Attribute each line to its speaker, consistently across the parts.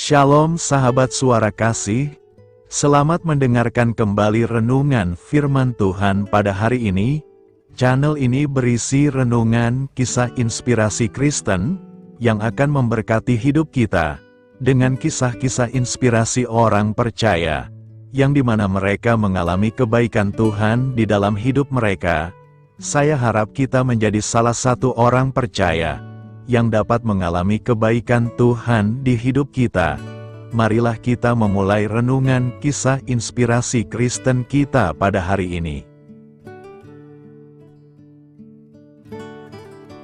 Speaker 1: Shalom sahabat suara kasih, selamat mendengarkan kembali renungan firman Tuhan pada hari ini. Channel ini berisi renungan kisah inspirasi Kristen, yang akan memberkati hidup kita, dengan kisah-kisah inspirasi orang percaya, yang dimana mereka mengalami kebaikan Tuhan di dalam hidup mereka. Saya harap kita menjadi salah satu orang percaya, yang dapat mengalami kebaikan Tuhan di hidup kita. Marilah kita memulai renungan kisah inspirasi Kristen kita pada hari ini.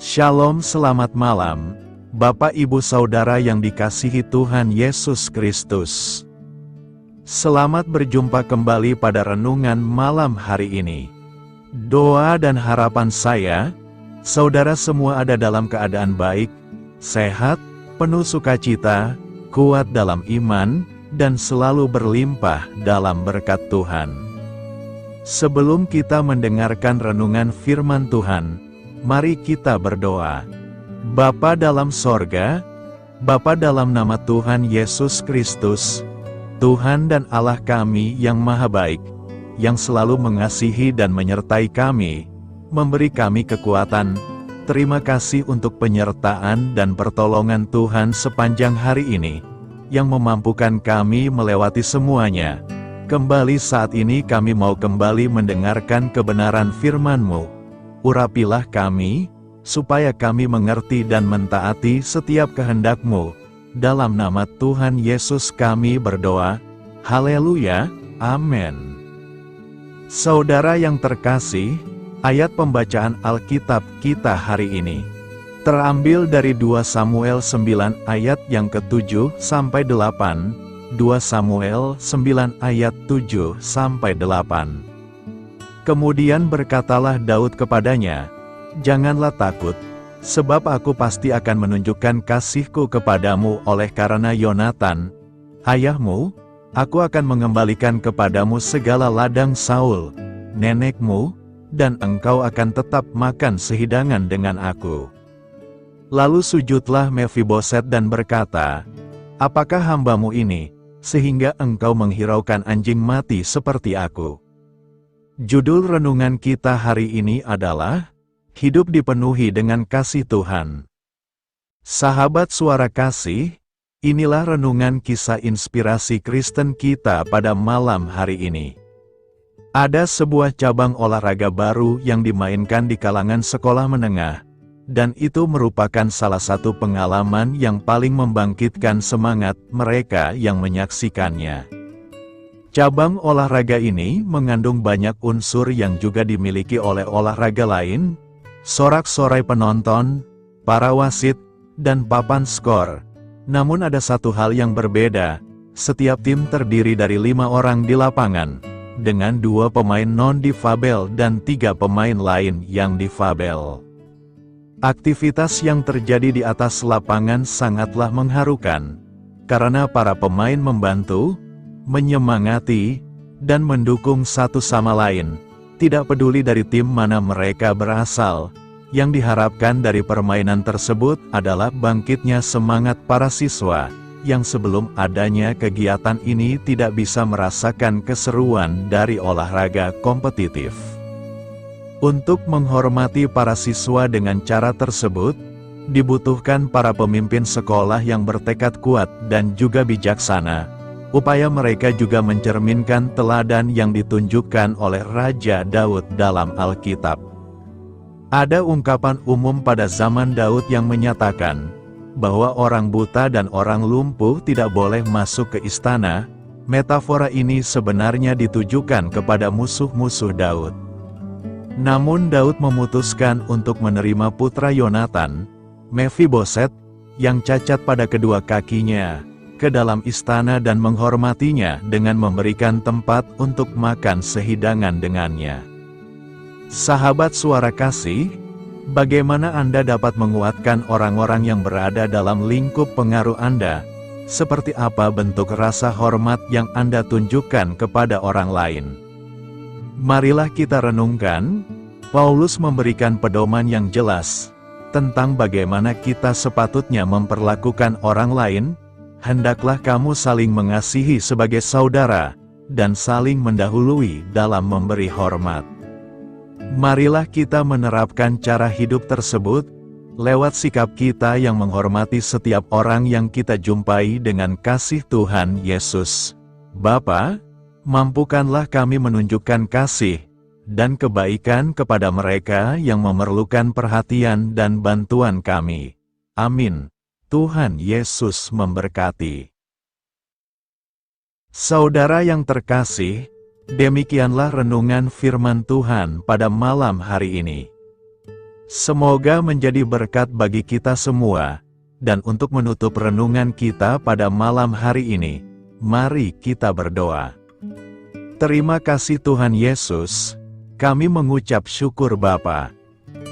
Speaker 1: Shalom, selamat malam, Bapak Ibu Saudara yang dikasihi Tuhan Yesus Kristus. Selamat berjumpa kembali pada renungan malam hari ini. Doa dan harapan saya, saudara semua ada dalam keadaan baik, sehat, penuh sukacita, kuat dalam iman, dan selalu berlimpah dalam berkat Tuhan. Sebelum kita mendengarkan renungan firman Tuhan, mari kita berdoa. Bapa dalam sorga, Bapa dalam nama Tuhan Yesus Kristus, Tuhan dan Allah kami yang maha baik, yang selalu mengasihi dan menyertai kami, memberi kami kekuatan. Terima kasih untuk penyertaan dan pertolongan Tuhan sepanjang hari ini, yang memampukan kami melewati semuanya. Kembali saat ini kami mau kembali mendengarkan kebenaran firman-Mu. Urapilah kami, supaya kami mengerti dan mentaati setiap kehendak-Mu. Dalam nama Tuhan Yesus kami berdoa. Haleluya, amin. Saudara yang terkasih, ayat pembacaan Alkitab kita hari ini terambil dari 2 Samuel 9 ayat yang ke-7 sampai 8, 2 Samuel 9 ayat 7 sampai 8. Kemudian berkatalah Daud kepadanya, "Janganlah takut, sebab aku pasti akan menunjukkan kasihku kepadamu oleh karena Yonatan, ayahmu. Aku akan mengembalikan kepadamu segala ladang Saul, nenekmu, dan engkau akan tetap makan sehidangan dengan aku." Lalu sujudlah Mefiboset dan berkata, "Apakah hambamu ini, sehingga engkau menghiraukan anjing mati seperti aku?" Judul renungan kita hari ini adalah, Hidup dipenuhi dengan kasih Tuhan. Sahabat suara kasih, inilah renungan kisah inspirasi Kristen kita pada malam hari ini. Ada sebuah cabang olahraga baru yang dimainkan di kalangan sekolah menengah, dan itu merupakan salah satu pengalaman yang paling membangkitkan semangat mereka yang menyaksikannya. Cabang olahraga ini mengandung banyak unsur yang juga dimiliki oleh olahraga lain, sorak-sorai penonton, para wasit, dan papan skor. Namun ada satu hal yang berbeda, setiap tim terdiri dari 5 orang di lapangan, dengan 2 pemain non-difabel dan 3 pemain lain yang difabel. Aktivitas yang terjadi di atas lapangan sangatlah mengharukan, karena para pemain membantu, menyemangati, dan mendukung satu sama lain, tidak peduli dari tim mana mereka berasal. Yang diharapkan dari permainan tersebut adalah bangkitnya semangat para siswa, yang sebelum adanya kegiatan ini tidak bisa merasakan keseruan dari olahraga kompetitif. Untuk menghormati para siswa dengan cara tersebut, dibutuhkan para pemimpin sekolah yang bertekad kuat dan juga bijaksana. Upaya mereka juga mencerminkan teladan yang ditunjukkan oleh Raja Daud dalam Alkitab. Ada ungkapan umum pada zaman Daud yang menyatakan bahwa orang buta dan orang lumpuh tidak boleh masuk ke istana. Metafora ini sebenarnya ditujukan kepada musuh-musuh Daud. Namun Daud memutuskan untuk menerima putra Yonatan, Mefiboset, yang cacat pada kedua kakinya, ke dalam istana dan menghormatinya dengan memberikan tempat untuk makan sehidangan dengannya. Sahabat suara kasih, bagaimana Anda dapat menguatkan orang-orang yang berada dalam lingkup pengaruh Anda? Seperti apa bentuk rasa hormat yang Anda tunjukkan kepada orang lain? Marilah kita renungkan. Paulus memberikan pedoman yang jelas tentang bagaimana kita sepatutnya memperlakukan orang lain. hendaklah kamu saling mengasihi sebagai saudara, dan saling mendahului dalam memberi hormat. Marilah kita menerapkan cara hidup tersebut, lewat sikap kita yang menghormati setiap orang yang kita jumpai dengan kasih Tuhan Yesus. Bapa, mampukanlah kami menunjukkan kasih dan kebaikan kepada mereka yang memerlukan perhatian dan bantuan kami. Amin. Tuhan Yesus memberkati. Saudara yang terkasih, demikianlah renungan firman Tuhan pada malam hari ini. Semoga menjadi berkat bagi kita semua, dan untuk menutup renungan kita pada malam hari ini, mari kita berdoa. Terima kasih Tuhan Yesus, kami mengucap syukur Bapa,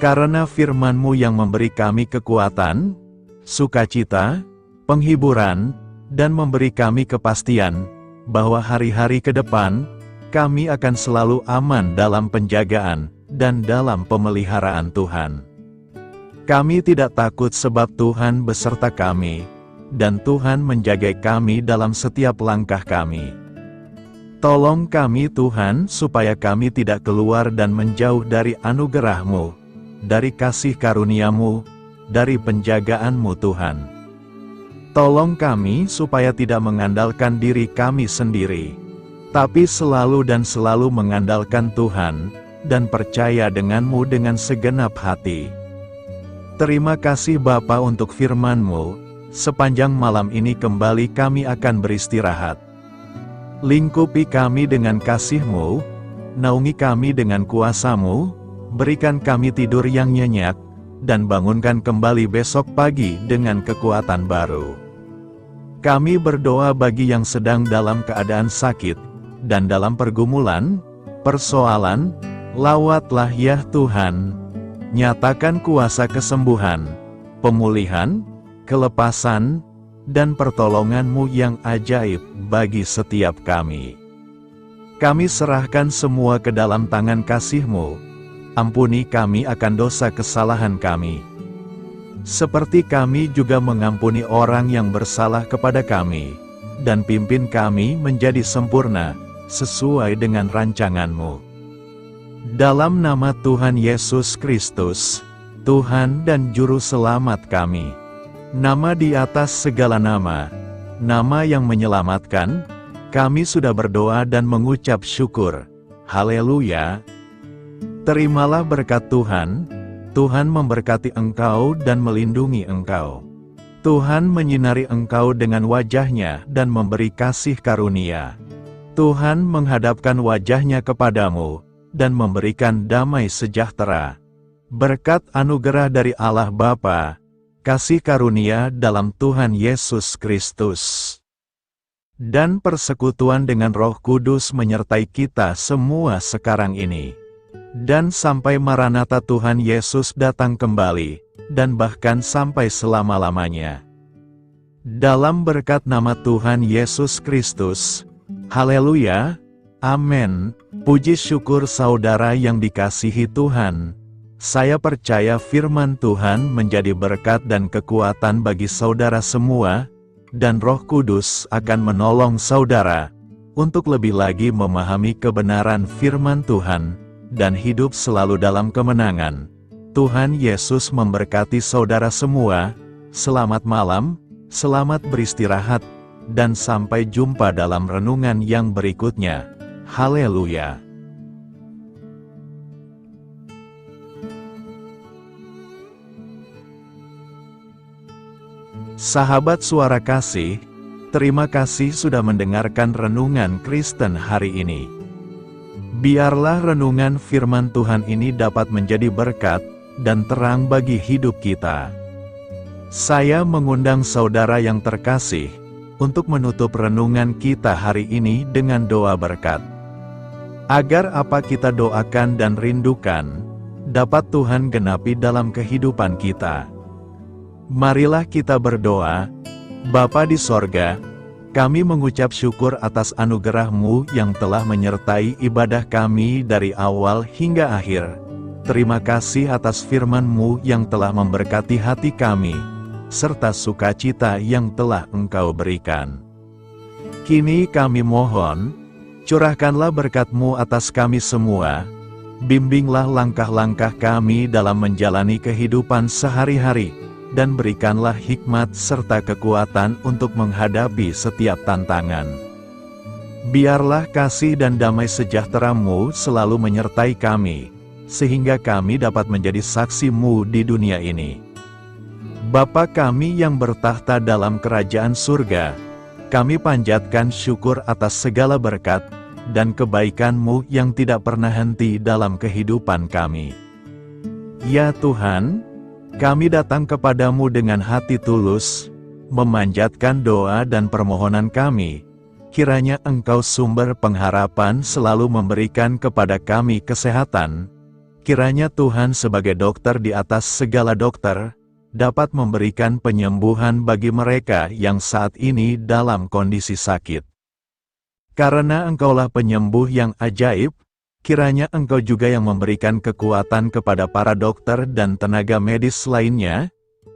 Speaker 1: karena firman-Mu yang memberi kami kekuatan, sukacita, penghiburan, dan memberi kami kepastian, bahwa hari-hari ke depan, kami akan selalu aman dalam penjagaan, dan dalam pemeliharaan Tuhan. Kami tidak takut sebab Tuhan beserta kami, dan Tuhan menjaga kami dalam setiap langkah kami. Tolong kami Tuhan supaya kami tidak keluar dan menjauh dari anugerah-Mu, dari kasih karunia-Mu, dari penjagaan-Mu Tuhan. Tolong kami supaya tidak mengandalkan diri kami sendiri, tapi selalu mengandalkan Tuhan, dan percaya dengan-Mu dengan segenap hati. Terima kasih Bapa untuk firman-Mu, sepanjang malam ini kembali kami akan beristirahat. Lingkupi kami dengan kasih-Mu, naungi kami dengan kuasa-Mu, berikan kami tidur yang nyenyak, dan bangunkan kembali besok pagi dengan kekuatan baru. Kami berdoa bagi yang sedang dalam keadaan sakit, dan dalam pergumulan, persoalan, lawatlah ya Tuhan, nyatakan kuasa kesembuhan, pemulihan, kelepasan, dan pertolongan-Mu yang ajaib bagi setiap kami. Kami serahkan semua ke dalam tangan kasih-Mu, ampuni kami akan dosa kesalahan kami, seperti kami juga mengampuni orang yang bersalah kepada kami, dan pimpin kami menjadi sempurna, sesuai dengan rancangan-Mu. Dalam nama Tuhan Yesus Kristus, Tuhan dan Juru Selamat kami, nama di atas segala nama, nama yang menyelamatkan, kami sudah berdoa dan mengucap syukur. Haleluya! Terimalah berkat Tuhan, Tuhan memberkati engkau dan melindungi engkau. Tuhan menyinari engkau dengan wajah-Nya dan memberi kasih karunia. Tuhan menghadapkan wajah-Nya kepadamu, dan memberikan damai sejahtera. Berkat anugerah dari Allah Bapa, kasih karunia dalam Tuhan Yesus Kristus, dan persekutuan dengan Roh Kudus menyertai kita semua sekarang ini, dan sampai Maranatha Tuhan Yesus datang kembali, dan bahkan sampai selama-lamanya. Dalam berkat nama Tuhan Yesus Kristus, haleluya, amin. Puji syukur saudara yang dikasihi Tuhan. Saya percaya firman Tuhan menjadi berkat dan kekuatan bagi saudara semua, dan Roh Kudus akan menolong saudara untuk lebih lagi memahami kebenaran firman Tuhan, dan hidup selalu dalam kemenangan. Tuhan Yesus memberkati saudara semua. Selamat malam, selamat beristirahat, dan sampai jumpa dalam renungan yang berikutnya. Haleluya! Sahabat Suara Kasih, terima kasih sudah mendengarkan renungan Kristen hari ini. Biarlah renungan firman Tuhan ini dapat menjadi berkat dan terang bagi hidup kita. Saya mengundang saudara yang terkasih untuk menutup renungan kita hari ini dengan doa berkat. Agar apa kita doakan dan rindukan, dapat Tuhan genapi dalam kehidupan kita. Marilah kita berdoa. Bapa di sorga, kami mengucap syukur atas anugerah-Mu yang telah menyertai ibadah kami dari awal hingga akhir. Terima kasih atas firman-Mu yang telah memberkati hati kami, serta sukacita yang telah Engkau berikan. Kini kami mohon, curahkanlah berkat-Mu atas kami semua, bimbinglah langkah-langkah kami dalam menjalani kehidupan sehari-hari, dan berikanlah hikmat serta kekuatan untuk menghadapi setiap tantangan. Biarlah kasih dan damai sejahtera-Mu selalu menyertai kami, sehingga kami dapat menjadi saksi-Mu di dunia ini. Bapa kami yang bertahta dalam kerajaan surga, kami panjatkan syukur atas segala berkat dan kebaikan-Mu yang tidak pernah henti dalam kehidupan kami. Ya Tuhan, kami datang kepadamu dengan hati tulus, memanjatkan doa dan permohonan kami. Kiranya Engkau sumber pengharapan selalu memberikan kepada kami kesehatan. Kiranya Tuhan sebagai dokter di atas segala dokter, dapat memberikan penyembuhan bagi mereka yang saat ini dalam kondisi sakit. Karena Engkaulah penyembuh yang ajaib, kiranya Engkau juga yang memberikan kekuatan kepada para dokter dan tenaga medis lainnya.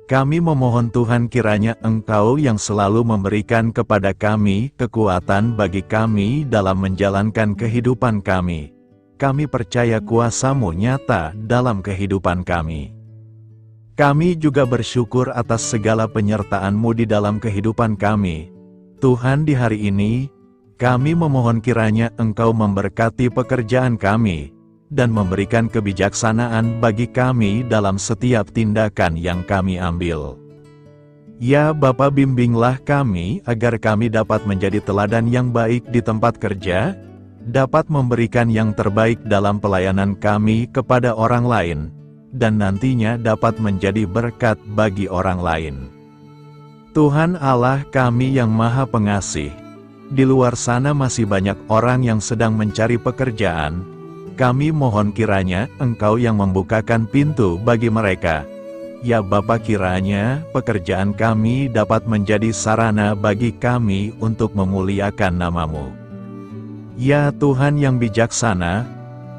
Speaker 1: Kami memohon Tuhan kiranya Engkau yang selalu memberikan kepada kami kekuatan bagi kami dalam menjalankan kehidupan kami. Kami percaya kuasa-Mu nyata dalam kehidupan kami. Kami juga bersyukur atas segala penyertaan-Mu di dalam kehidupan kami. Tuhan, di hari ini, kami memohon kiranya Engkau memberkati pekerjaan kami, dan memberikan kebijaksanaan bagi kami dalam setiap tindakan yang kami ambil. Ya Bapa, bimbinglah kami agar kami dapat menjadi teladan yang baik di tempat kerja, dapat memberikan yang terbaik dalam pelayanan kami kepada orang lain, dan nantinya dapat menjadi berkat bagi orang lain. Tuhan Allah kami yang Maha Pengasih, di luar sana masih banyak orang yang sedang mencari pekerjaan. Kami mohon kiranya Engkau yang membukakan pintu bagi mereka. Ya Bapa, kiranya pekerjaan kami dapat menjadi sarana bagi kami untuk memuliakan nama-Mu. Ya Tuhan yang bijaksana,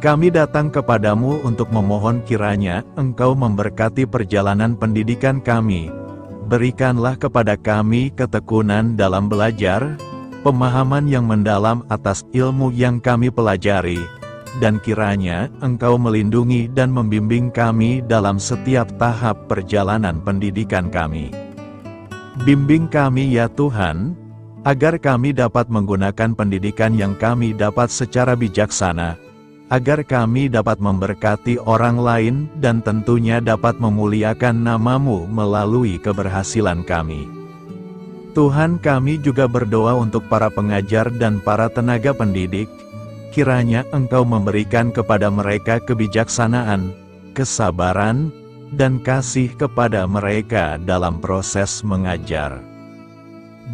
Speaker 1: kami datang kepadamu untuk memohon kiranya Engkau memberkati perjalanan pendidikan kami. Berikanlah kepada kami ketekunan dalam belajar, pemahaman yang mendalam atas ilmu yang kami pelajari, dan kiranya Engkau melindungi dan membimbing kami dalam setiap tahap perjalanan pendidikan kami. Bimbing kami ya Tuhan, agar kami dapat menggunakan pendidikan yang kami dapat secara bijaksana, agar kami dapat memberkati orang lain dan tentunya dapat memuliakan nama-Mu melalui keberhasilan kami. Tuhan, kami juga berdoa untuk para pengajar dan para tenaga pendidik, kiranya Engkau memberikan kepada mereka kebijaksanaan, kesabaran, dan kasih kepada mereka dalam proses mengajar.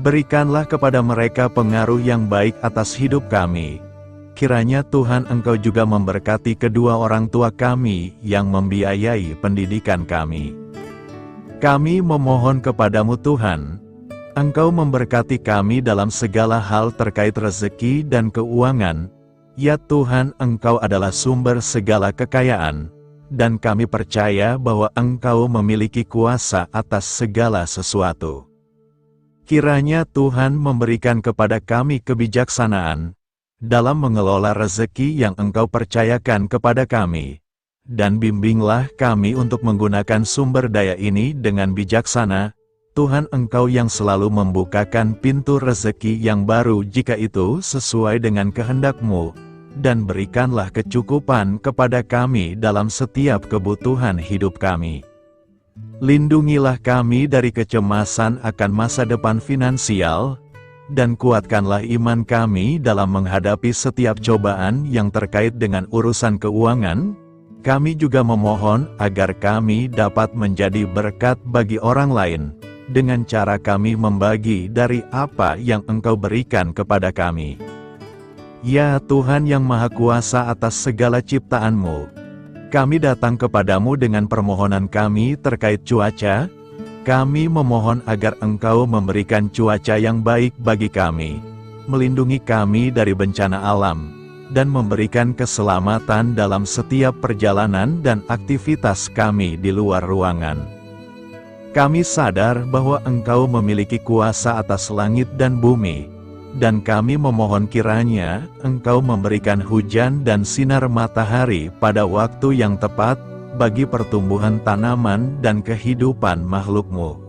Speaker 1: Berikanlah kepada mereka pengaruh yang baik atas hidup kami. Kiranya Tuhan Engkau juga memberkati kedua orang tua kami yang membiayai pendidikan kami. Kami memohon kepadamu Tuhan, Engkau memberkati kami dalam segala hal terkait rezeki dan keuangan. Ya Tuhan, Engkau adalah sumber segala kekayaan, dan kami percaya bahwa Engkau memiliki kuasa atas segala sesuatu. Kiranya Tuhan memberikan kepada kami kebijaksanaan dalam mengelola rezeki yang Engkau percayakan kepada kami, dan bimbinglah kami untuk menggunakan sumber daya ini dengan bijaksana. Tuhan, Engkau yang selalu membukakan pintu rezeki yang baru jika itu sesuai dengan kehendak-Mu, dan berikanlah kecukupan kepada kami dalam setiap kebutuhan hidup kami. Lindungilah kami dari kecemasan akan masa depan finansial, dan kuatkanlah iman kami dalam menghadapi setiap cobaan yang terkait dengan urusan keuangan. Kami juga memohon agar kami dapat menjadi berkat bagi orang lain, dengan cara kami membagi dari apa yang Engkau berikan kepada kami. Ya Tuhan yang Maha Kuasa atas segala ciptaan-Mu, kami datang kepadamu dengan permohonan kami terkait cuaca. Kami memohon agar Engkau memberikan cuaca yang baik bagi kami, melindungi kami dari bencana alam, dan memberikan keselamatan dalam setiap perjalanan dan aktivitas kami di luar ruangan. Kami sadar bahwa Engkau memiliki kuasa atas langit dan bumi, dan kami memohon kiranya Engkau memberikan hujan dan sinar matahari pada waktu yang tepat bagi pertumbuhan tanaman dan kehidupan makhluk-Mu.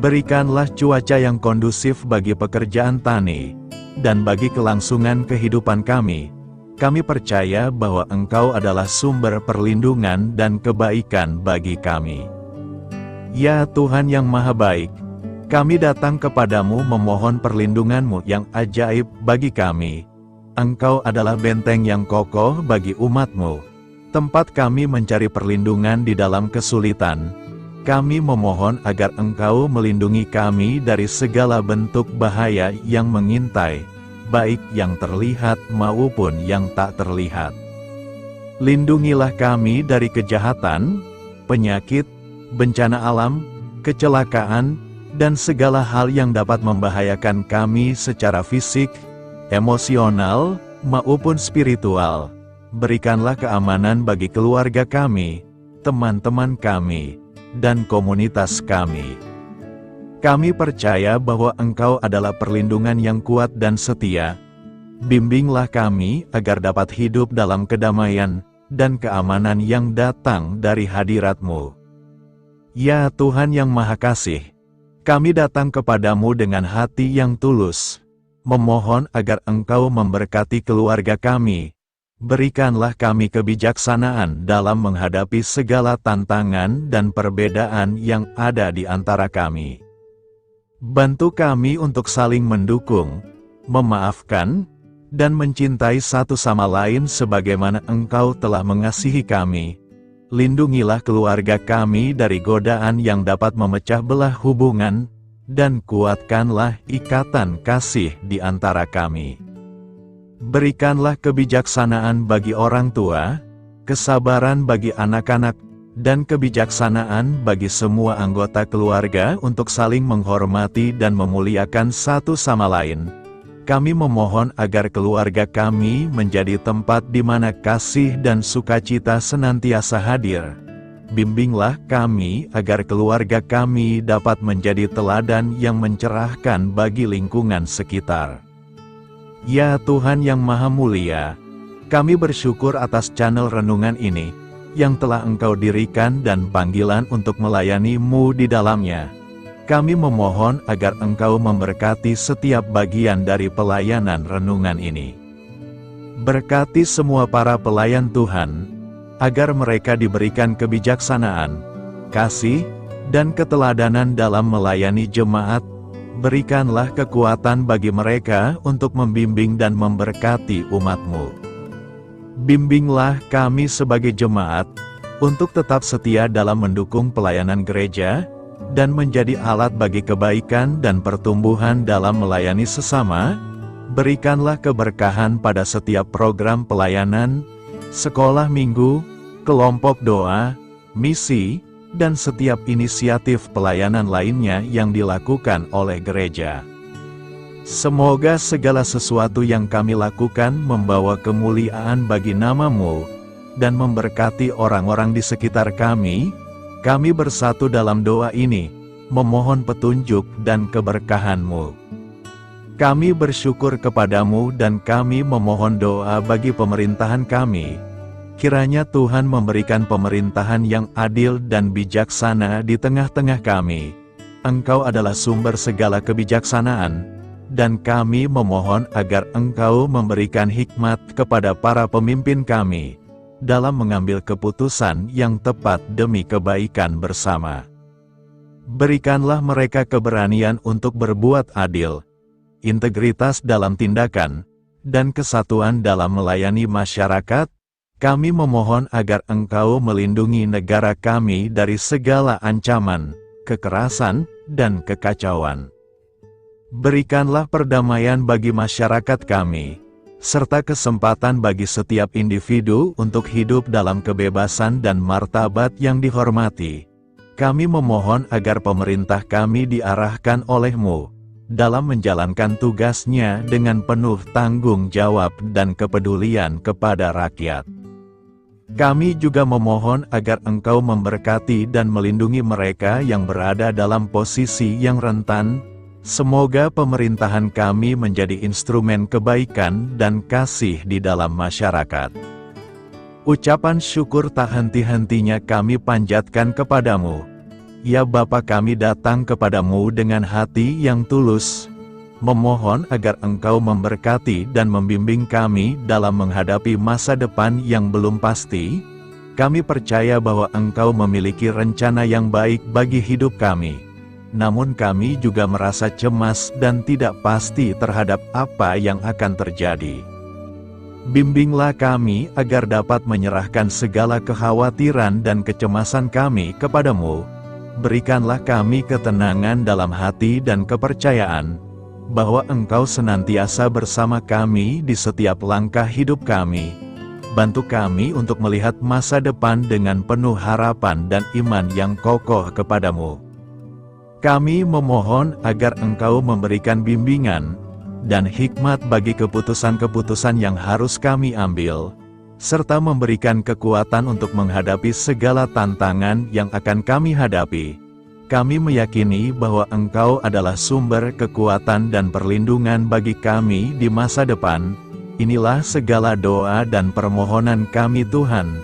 Speaker 1: Berikanlah cuaca yang kondusif bagi pekerjaan tani, dan bagi kelangsungan kehidupan kami. Kami percaya bahwa Engkau adalah sumber perlindungan dan kebaikan bagi kami. Ya Tuhan yang Maha Baik, kami datang kepadamu memohon perlindungan-Mu yang ajaib bagi kami. Engkau adalah benteng yang kokoh bagi umat-Mu, tempat kami mencari perlindungan di dalam kesulitan. Kami memohon agar Engkau melindungi kami dari segala bentuk bahaya yang mengintai, baik yang terlihat maupun yang tak terlihat. Lindungilah kami dari kejahatan, penyakit, bencana alam, kecelakaan, dan segala hal yang dapat membahayakan kami secara fisik, emosional, maupun spiritual. Berikanlah keamanan bagi keluarga kami, teman-teman kami, dan komunitas kami. Kami percaya bahwa Engkau adalah perlindungan yang kuat dan setia. Bimbinglah kami agar dapat hidup dalam kedamaian dan keamanan yang datang dari hadirat-Mu. Ya Tuhan yang Maha Kasih, kami datang kepadamu dengan hati yang tulus, memohon agar Engkau memberkati keluarga kami. Berikanlah kami kebijaksanaan dalam menghadapi segala tantangan dan perbedaan yang ada di antara kami. Bantu kami untuk saling mendukung, memaafkan, dan mencintai satu sama lain sebagaimana Engkau telah mengasihi kami. Lindungilah keluarga kami dari godaan yang dapat memecah belah hubungan, dan kuatkanlah ikatan kasih di antara kami. Berikanlah kebijaksanaan bagi orang tua, kesabaran bagi anak-anak, dan kebijaksanaan bagi semua anggota keluarga untuk saling menghormati dan memuliakan satu sama lain. Kami memohon agar keluarga kami menjadi tempat di mana kasih dan sukacita senantiasa hadir. Bimbinglah kami agar keluarga kami dapat menjadi teladan yang mencerahkan bagi lingkungan sekitar. Ya Tuhan yang Maha Mulia, kami bersyukur atas channel renungan ini, yang telah Engkau dirikan dan panggilan untuk melayani-Mu di dalamnya. Kami memohon agar Engkau memberkati setiap bagian dari pelayanan renungan ini. Berkati semua para pelayan Tuhan, agar mereka diberikan kebijaksanaan, kasih, dan keteladanan dalam melayani jemaat. Berikanlah kekuatan bagi mereka untuk membimbing dan memberkati umat-Mu. Bimbinglah kami sebagai jemaat, untuk tetap setia dalam mendukung pelayanan gereja, dan menjadi alat bagi kebaikan dan pertumbuhan dalam melayani sesama. Berikanlah keberkahan pada setiap program pelayanan, sekolah minggu, kelompok doa, misi, dan setiap inisiatif pelayanan lainnya yang dilakukan oleh gereja. Semoga segala sesuatu yang kami lakukan membawa kemuliaan bagi nama-Mu, dan memberkati orang-orang di sekitar kami. Kami bersatu dalam doa ini, memohon petunjuk dan keberkahan-Mu. Kami bersyukur kepadamu dan kami memohon doa bagi pemerintahan kami. Kiranya Tuhan memberikan pemerintahan yang adil dan bijaksana di tengah-tengah kami. Engkau adalah sumber segala kebijaksanaan, dan kami memohon agar Engkau memberikan hikmat kepada para pemimpin kami, dalam mengambil keputusan yang tepat demi kebaikan bersama. Berikanlah mereka keberanian untuk berbuat adil, integritas dalam tindakan, dan kesatuan dalam melayani masyarakat. Kami memohon agar Engkau melindungi negara kami dari segala ancaman, kekerasan, dan kekacauan. Berikanlah perdamaian bagi masyarakat kami, serta kesempatan bagi setiap individu untuk hidup dalam kebebasan dan martabat yang dihormati. Kami memohon agar pemerintah kami diarahkan oleh-Mu, dalam menjalankan tugasnya dengan penuh tanggung jawab dan kepedulian kepada rakyat. Kami juga memohon agar Engkau memberkati dan melindungi mereka yang berada dalam posisi yang rentan. Semoga pemerintahan kami menjadi instrumen kebaikan dan kasih di dalam masyarakat. Ucapan syukur tak henti-hentinya kami panjatkan kepadamu. Ya Bapa, kami datang kepadamu dengan hati yang tulus, memohon agar Engkau memberkati dan membimbing kami dalam menghadapi masa depan yang belum pasti. Kami percaya bahwa Engkau memiliki rencana yang baik bagi hidup kami. Namun kami juga merasa cemas dan tidak pasti terhadap apa yang akan terjadi. Bimbinglah kami agar dapat menyerahkan segala kekhawatiran dan kecemasan kami kepadamu. Berikanlah kami ketenangan dalam hati dan kepercayaan bahwa Engkau senantiasa bersama kami di setiap langkah hidup kami. Bantu kami untuk melihat masa depan dengan penuh harapan dan iman yang kokoh kepadamu. Kami memohon agar Engkau memberikan bimbingan dan hikmat bagi keputusan-keputusan yang harus kami ambil, serta memberikan kekuatan untuk menghadapi segala tantangan yang akan kami hadapi. Kami meyakini bahwa Engkau adalah sumber kekuatan dan perlindungan bagi kami di masa depan. Inilah segala doa dan permohonan kami Tuhan.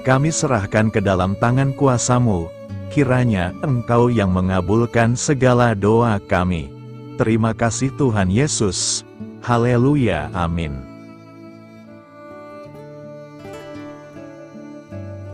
Speaker 1: Kami serahkan ke dalam tangan kuasa-Mu. Kiranya Engkau yang mengabulkan segala doa kami. Terima kasih Tuhan Yesus. Haleluya, amin.